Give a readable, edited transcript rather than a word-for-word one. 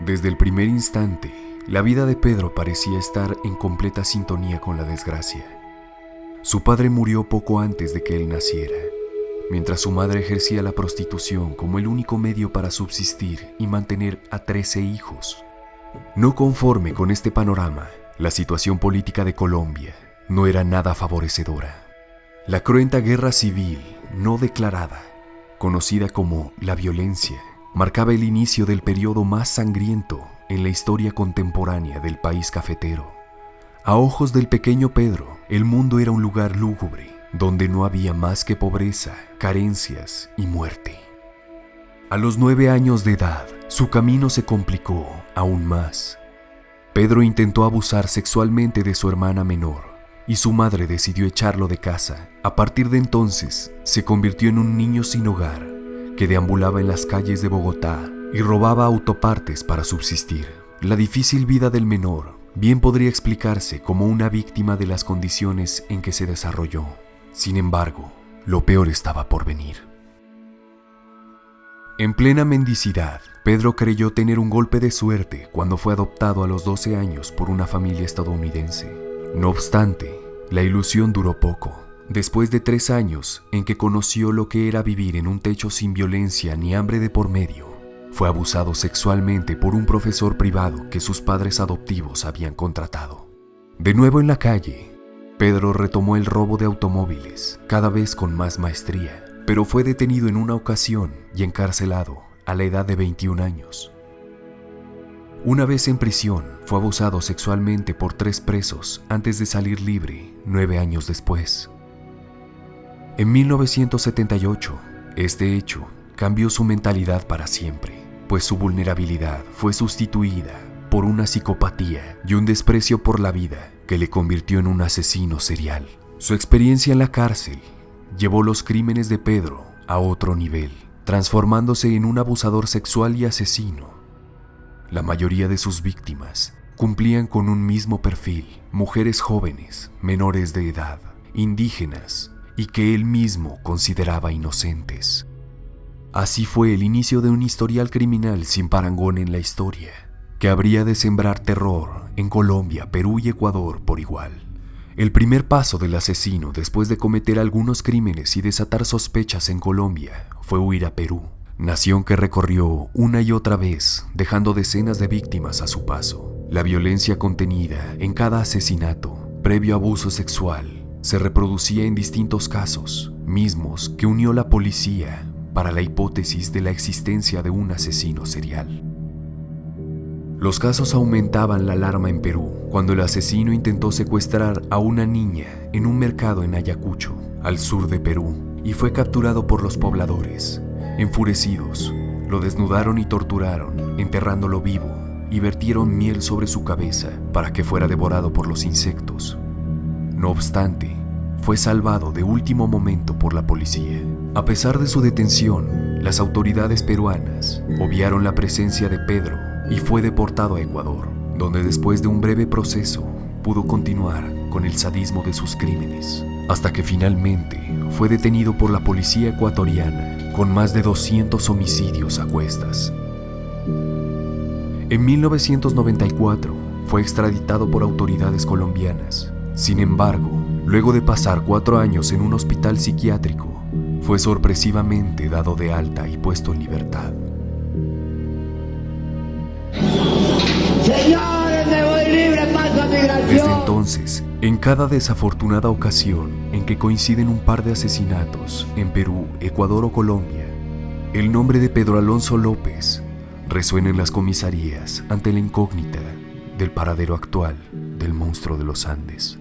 Desde el primer instante, la vida de Pedro parecía estar en completa sintonía con la desgracia. Su padre murió poco antes de que él naciera, mientras su madre ejercía la prostitución como el único medio para subsistir y mantener a 13 hijos. No conforme con este panorama, la situación política de Colombia no era nada favorecedora. La cruenta guerra civil no declarada, conocida como la violencia, marcaba el inicio del periodo más sangriento en la historia contemporánea del país cafetero. A ojos del pequeño Pedro, el mundo era un lugar lúgubre, donde no había más que pobreza, carencias y muerte. A los 9 años de edad, su camino se complicó aún más. Pedro intentó abusar sexualmente de su hermana menor, y su madre decidió echarlo de casa. A partir de entonces, se convirtió en un niño sin hogar, que deambulaba en las calles de Bogotá y robaba autopartes para subsistir. La difícil vida del menor bien podría explicarse como una víctima de las condiciones en que se desarrolló. Sin embargo, lo peor estaba por venir. En plena mendicidad, Pedro creyó tener un golpe de suerte cuando fue adoptado a los 12 años por una familia estadounidense. No obstante, la ilusión duró poco. Después de 3 años en que conoció lo que era vivir en un techo sin violencia ni hambre de por medio, fue abusado sexualmente por un profesor privado que sus padres adoptivos habían contratado. De nuevo en la calle, Pedro retomó el robo de automóviles, cada vez con más maestría, pero fue detenido en una ocasión y encarcelado a la edad de 21 años. Una vez en prisión, fue abusado sexualmente por 3 presos antes de salir libre 9 años después. En 1978, este hecho cambió su mentalidad para siempre, pues su vulnerabilidad fue sustituida por una psicopatía y un desprecio por la vida que le convirtió en un asesino serial. Su experiencia en la cárcel llevó los crímenes de Pedro a otro nivel, transformándose en un abusador sexual y asesino. La mayoría de sus víctimas cumplían con un mismo perfil: mujeres jóvenes, menores de edad, indígenas y que él mismo consideraba inocentes. Así fue el inicio de un historial criminal sin parangón en la historia, que habría de sembrar terror en Colombia, Perú y Ecuador por igual. El primer paso del asesino, después de cometer algunos crímenes y desatar sospechas en Colombia, fue huir a Perú, nación que recorrió una y otra vez, dejando decenas de víctimas a su paso. La violencia contenida en cada asesinato, previo abuso sexual, se reproducía en distintos casos, mismos que unió la policía para la hipótesis de la existencia de un asesino serial. Los casos aumentaban la alarma en Perú cuando el asesino intentó secuestrar a una niña en un mercado en Ayacucho, al sur de Perú, y fue capturado por los pobladores. Enfurecidos, lo desnudaron y torturaron, enterrándolo vivo, y vertieron miel sobre su cabeza para que fuera devorado por los insectos. No obstante, fue salvado de último momento por la policía. A pesar de su detención, las autoridades peruanas obviaron la presencia de Pedro y fue deportado a Ecuador, donde después de un breve proceso pudo continuar con el sadismo de sus crímenes, hasta que finalmente fue detenido por la policía ecuatoriana con más de 200 homicidios a cuestas. En 1994 fue extraditado por autoridades colombianas. Sin embargo, luego de pasar 4 años en un hospital psiquiátrico, fue sorpresivamente dado de alta y puesto en libertad. Señores, me voy libre, paso a migración. Desde entonces, en cada desafortunada ocasión en que coinciden un par de asesinatos en Perú, Ecuador o Colombia, el nombre de Pedro Alonso López resuena en las comisarías ante la incógnita del paradero actual del monstruo de los Andes.